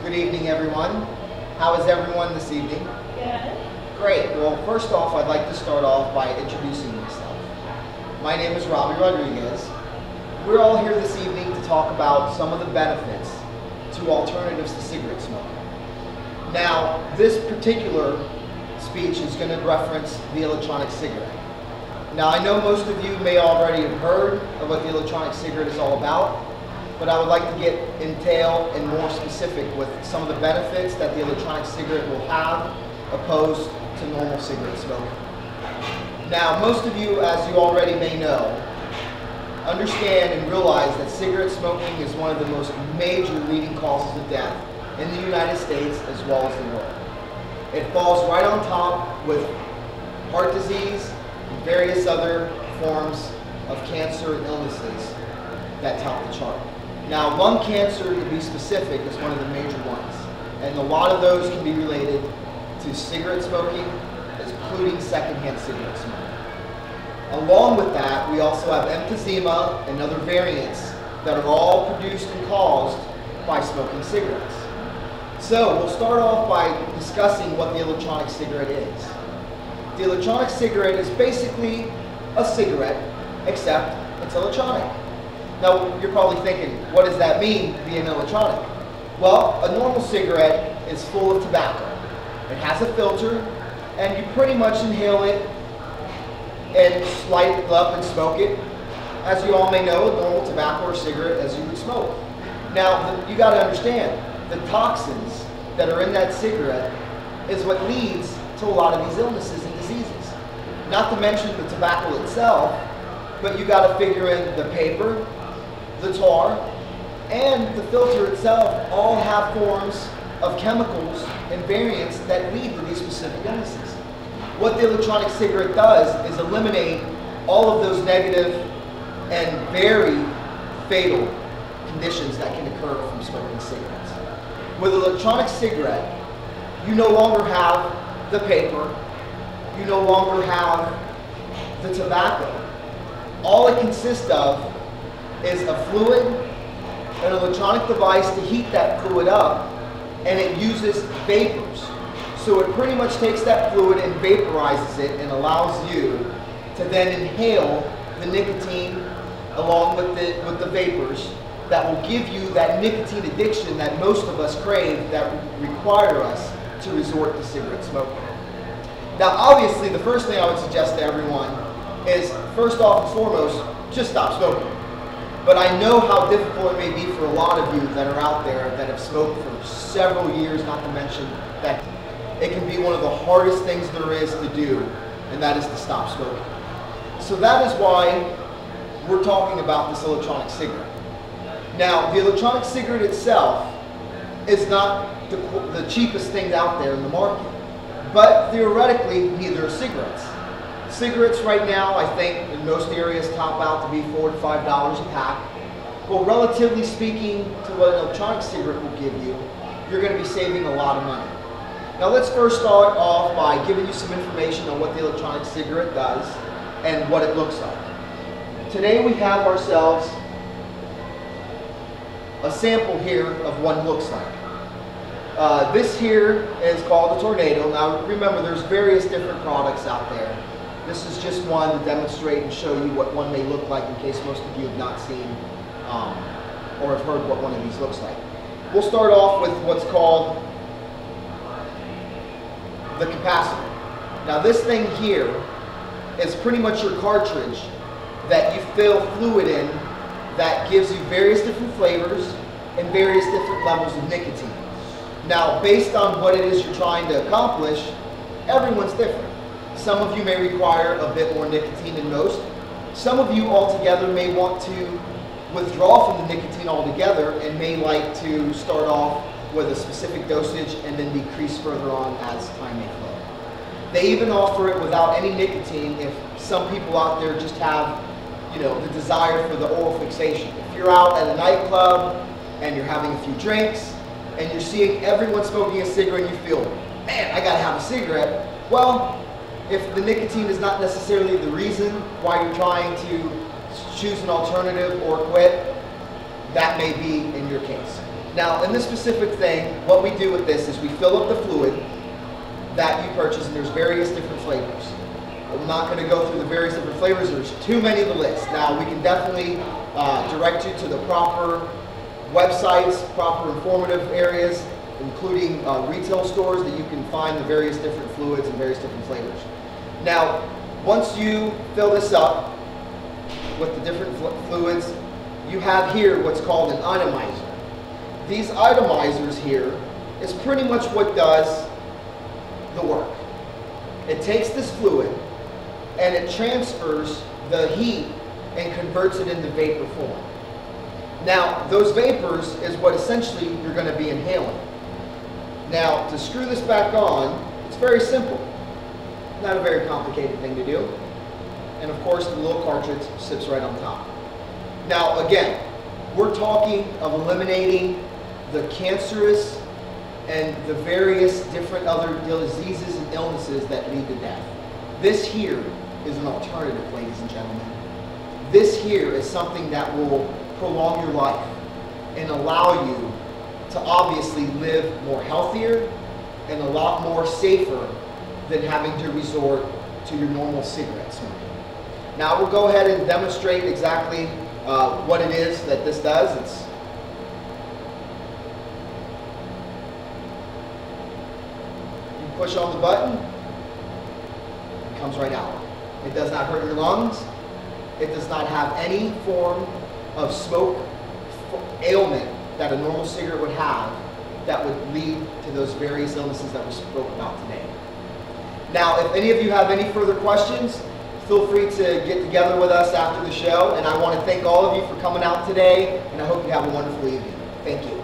Good evening, everyone. How is everyone this evening? Good. Great. Well, first off, I'd like to start off by introducing myself. My name is Robbie Rodriguez. We're all here this evening to talk about some of the benefits to alternatives to cigarette smoking. Now, this particular speech is going to reference the electronic cigarette. Now, I know most of you may already have heard of what the electronic cigarette is all about, but I would like to get entail and more specific with some of the benefits that the electronic cigarette will have opposed to normal cigarette smoking. Now, most of you, as you already may know, understand and realize that cigarette smoking is one of the most major leading causes of death in the United States as well as the world. It falls right on top with heart disease and various other forms of cancer and illnesses that top the chart. Now, lung cancer, to be specific, is one of the major ones, and a lot of those can be related to cigarette smoking, including secondhand cigarette smoking. Along with that, we also have emphysema and other variants that are all produced and caused by smoking cigarettes. So, we'll start off by discussing what the electronic cigarette is. The electronic cigarette is basically a cigarette, except it's electronic. Now, you're probably thinking, what does that mean, being electronic? Well, a normal cigarette is full of tobacco. It has a filter, and you pretty much inhale it and light it up and smoke it. As you all may know, a normal tobacco or cigarette as you would smoke. Now, you got to understand, the toxins that are in that cigarette is what leads to a lot of these illnesses and diseases. Not to mention the tobacco itself, but you got to figure in the paper, the tar, and the filter itself all have forms of chemicals and variants that lead to these specific illnesses. What the electronic cigarette does is eliminate all of those negative and very fatal conditions that can occur from smoking cigarettes. With an electronic cigarette, you no longer have the paper, you no longer have the tobacco. All it consists of is a fluid, an electronic device to heat that fluid up, and it uses vapors. So it pretty much takes that fluid and vaporizes it and allows you to then inhale the nicotine along with the vapors that will give you that nicotine addiction that most of us crave, that require us to resort to cigarette smoking. Now, obviously, the first thing I would suggest to everyone is, first off and foremost, just stop smoking. But I know how difficult it may be for a lot of you that are out there that have smoked for several years, not to mention that it can be one of the hardest things there is to do, and that is to stop smoking. So that is why we're talking about this electronic cigarette. Now, the electronic cigarette itself is not the cheapest thing out there in the market, but theoretically, neither are cigarettes. Cigarettes right now, I think, in most areas top out to be $4 to $5 a pack. Well, relatively speaking to what an electronic cigarette will give you, you're going to be saving a lot of money. Now, let's first start off by giving you some information on what the electronic cigarette does and what it looks like. Today we have ourselves a sample here of what it looks like. This here is called a Tornado. Now, remember, there's various different products out there. This is just one to demonstrate and show you what one may look like in case most of you have not seen or have heard what one of these looks like. We'll start off with what's called the capacitor. Now, this thing here is pretty much your cartridge that you fill fluid in that gives you various different flavors and various different levels of nicotine. Now, based on what it is you're trying to accomplish, everyone's different. Some of you may require a bit more nicotine than most. Some of you altogether may want to withdraw from the nicotine altogether and may like to start off with a specific dosage and then decrease further on as time may flow. They even offer it without any nicotine if some people out there just have, the desire for the oral fixation. If you're out at a nightclub and you're having a few drinks and you're seeing everyone smoking a cigarette and you feel, man, I gotta have a cigarette. Well, if the nicotine is not necessarily the reason why you're trying to choose an alternative or quit, that may be in your case. Now, in this specific thing, what we do with this is we fill up the fluid that you purchase, and there's various different flavors. I'm not going to go through the various different flavors. There's too many to list. Now, we can definitely direct you to the proper websites, proper informative areas, including retail stores that you can find the various different fluids and various different flavors. Now, once you fill this up with the different fluids, you have here what's called an atomizer. These atomizers here is pretty much what does the work. It takes this fluid and it transfers the heat and converts it into vapor form. Now, those vapors is what essentially you're going to be inhaling. Now, to screw this back on, it's very simple. Not a very complicated thing to do. And of course, the little cartridge sits right on top. Now, again, we're talking of eliminating the cancerous and the various different other diseases and illnesses that lead to death. This here is an alternative, ladies and gentlemen. This here is something that will prolong your life and allow you to obviously live more healthier and a lot more safer than having to resort to your normal cigarette smoking. Now we'll go ahead and demonstrate exactly what it is that this does. You push on the button, it comes right out. It does not hurt your lungs. It does not have any form of smoke ailment that a normal cigarette would have that would lead to those various illnesses that we spoke about today. Now, if any of you have any further questions, feel free to get together with us after the show. And I want to thank all of you for coming out today, and I hope you have a wonderful evening. Thank you.